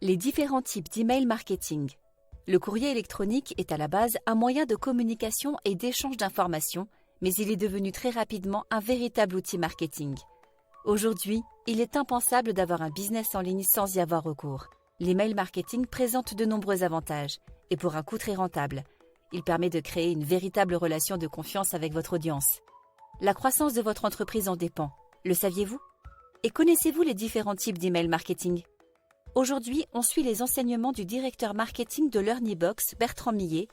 Les différents types d'email marketing. Le courrier électronique est à la base un moyen de communication et d'échange d'informations, mais il est devenu très rapidement un véritable outil marketing. Aujourd'hui, il est impensable d'avoir un business en ligne sans y avoir recours. L'email marketing présente de nombreux avantages, et pour un coût très rentable. Il permet de créer une véritable relation de confiance avec votre audience. La croissance de votre entreprise en dépend. Le saviez-vous? Et connaissez-vous les différents types d'email marketing? Aujourd'hui, on suit les enseignements du directeur marketing de LearnyBox, Bertrand Millet,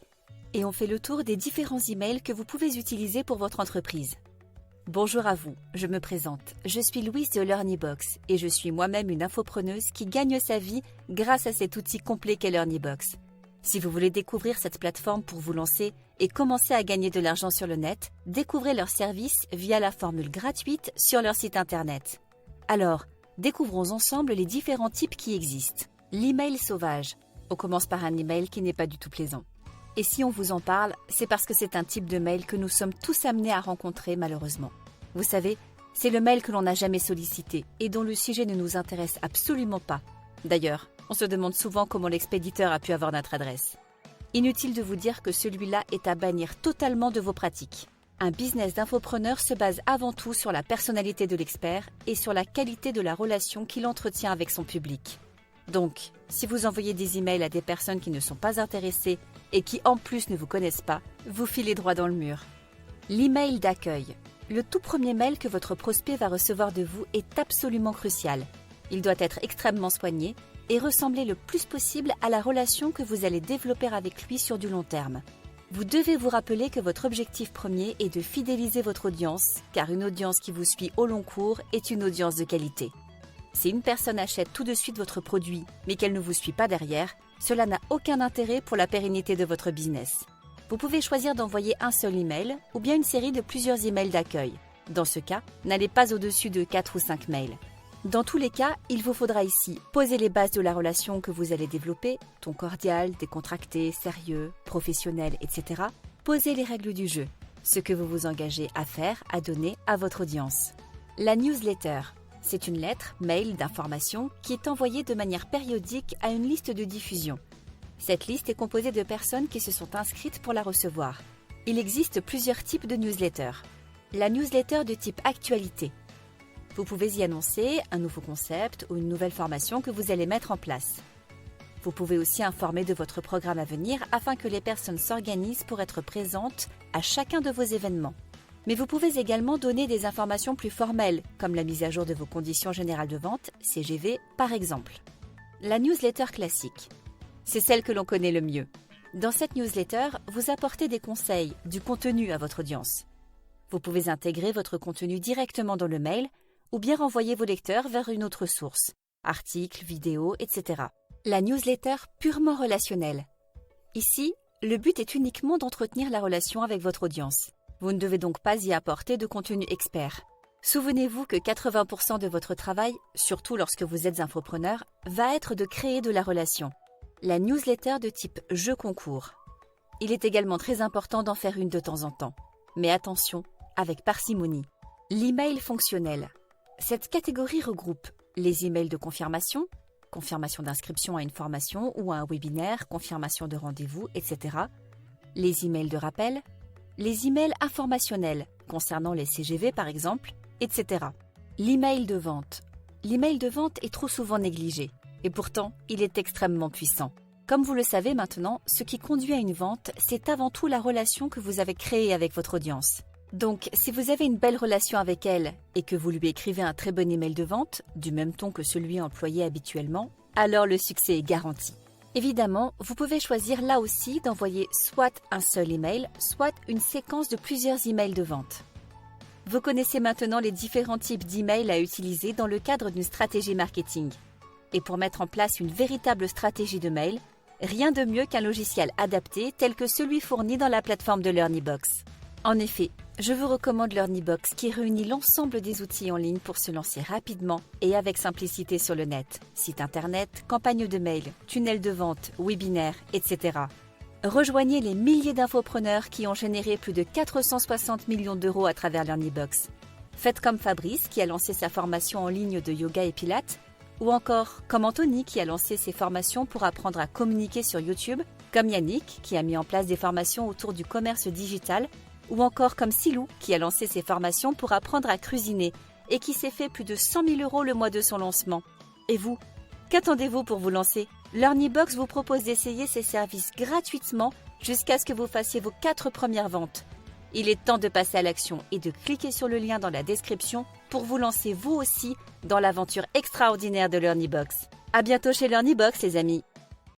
et on fait le tour des différents emails que vous pouvez utiliser pour votre entreprise. Bonjour à vous, je me présente. Je suis Louise de LearnyBox et je suis moi-même une infopreneuse qui gagne sa vie grâce à cet outil complet qu'est LearnyBox. Si vous voulez découvrir cette plateforme pour vous lancer et commencer à gagner de l'argent sur le net, découvrez leurs services via la formule gratuite sur leur site internet. Alors, découvrons ensemble les différents types qui existent. L'email sauvage. On commence par un email qui n'est pas du tout plaisant. Et si on vous en parle, c'est parce que c'est un type de mail que nous sommes tous amenés à rencontrer malheureusement. Vous savez, c'est le mail que l'on n'a jamais sollicité et dont le sujet ne nous intéresse absolument pas. D'ailleurs, on se demande souvent comment l'expéditeur a pu avoir notre adresse. Inutile de vous dire que celui-là est à bannir totalement de vos pratiques. Un business d'infopreneur se base avant tout sur la personnalité de l'expert et sur la qualité de la relation qu'il entretient avec son public. Donc, si vous envoyez des emails à des personnes qui ne sont pas intéressées et qui en plus ne vous connaissent pas, vous filez droit dans le mur. L'email d'accueil. Le tout premier mail que votre prospect va recevoir de vous est absolument crucial. Il doit être extrêmement soigné et ressembler le plus possible à la relation que vous allez développer avec lui sur du long terme. Vous devez vous rappeler que votre objectif premier est de fidéliser votre audience, car une audience qui vous suit au long cours est une audience de qualité. Si une personne achète tout de suite votre produit, mais qu'elle ne vous suit pas derrière, cela n'a aucun intérêt pour la pérennité de votre business. Vous pouvez choisir d'envoyer un seul email ou bien une série de plusieurs emails d'accueil. Dans ce cas, n'allez pas au-dessus de 4 ou 5 mails. Dans tous les cas, il vous faudra ici poser les bases de la relation que vous allez développer, ton cordial, décontracté, sérieux, professionnel, etc. Posez les règles du jeu, ce que vous vous engagez à faire, à donner à votre audience. La newsletter, c'est une lettre, mail d'information qui est envoyée de manière périodique à une liste de diffusion. Cette liste est composée de personnes qui se sont inscrites pour la recevoir. Il existe plusieurs types de newsletters. La newsletter de type actualité. Vous pouvez y annoncer un nouveau concept ou une nouvelle formation que vous allez mettre en place. Vous pouvez aussi informer de votre programme à venir afin que les personnes s'organisent pour être présentes à chacun de vos événements. Mais vous pouvez également donner des informations plus formelles, comme la mise à jour de vos conditions générales de vente, CGV par exemple. La newsletter classique, c'est celle que l'on connaît le mieux. Dans cette newsletter, vous apportez des conseils, du contenu à votre audience. Vous pouvez intégrer votre contenu directement dans le mail, ou bien renvoyer vos lecteurs vers une autre source, articles, vidéos, etc. La newsletter purement relationnelle. Ici, le but est uniquement d'entretenir la relation avec votre audience. Vous ne devez donc pas y apporter de contenu expert. Souvenez-vous que 80% de votre travail, surtout lorsque vous êtes infopreneur, va être de créer de la relation. La newsletter de type jeu concours. Il est également très important d'en faire une de temps en temps. Mais attention, avec parcimonie. L'email fonctionnel. Cette catégorie regroupe les emails de confirmation d'inscription à une formation ou à un webinaire, confirmation de rendez-vous, etc. Les emails de rappel, les emails informationnels concernant les CGV par exemple, etc. L'email de vente. L'email de vente est trop souvent négligé et pourtant il est extrêmement puissant. Comme vous le savez maintenant, ce qui conduit à une vente, c'est avant tout la relation que vous avez créée avec votre audience. Donc, si vous avez une belle relation avec elle et que vous lui écrivez un très bon email de vente, du même ton que celui employé habituellement, alors le succès est garanti. Évidemment, vous pouvez choisir là aussi d'envoyer soit un seul email, soit une séquence de plusieurs emails de vente. Vous connaissez maintenant les différents types d'emails à utiliser dans le cadre d'une stratégie marketing. Et pour mettre en place une véritable stratégie de mail, rien de mieux qu'un logiciel adapté tel que celui fourni dans la plateforme de LearnyBox. En effet, je vous recommande LearnyBox qui réunit l'ensemble des outils en ligne pour se lancer rapidement et avec simplicité sur le net. Site internet, campagne de mail, tunnel de vente, webinaire, etc. Rejoignez les milliers d'infopreneurs qui ont généré plus de 460 millions d'euros à travers LearnyBox. Faites comme Fabrice qui a lancé sa formation en ligne de yoga et pilates. Ou encore comme Anthony qui a lancé ses formations pour apprendre à communiquer sur YouTube, comme Yannick qui a mis en place des formations autour du commerce digital, ou encore comme Silou qui a lancé ses formations pour apprendre à cuisiner et qui s'est fait plus de 100 000 € le mois de son lancement. Et vous, qu'attendez-vous pour vous lancer? LearnyBox vous propose d'essayer ses services gratuitement jusqu'à ce que vous fassiez vos 4 premières ventes. Il est temps de passer à l'action et de cliquer sur le lien dans la description pour vous lancer vous aussi dans l'aventure extraordinaire de LearnyBox. À bientôt chez LearnyBox les amis.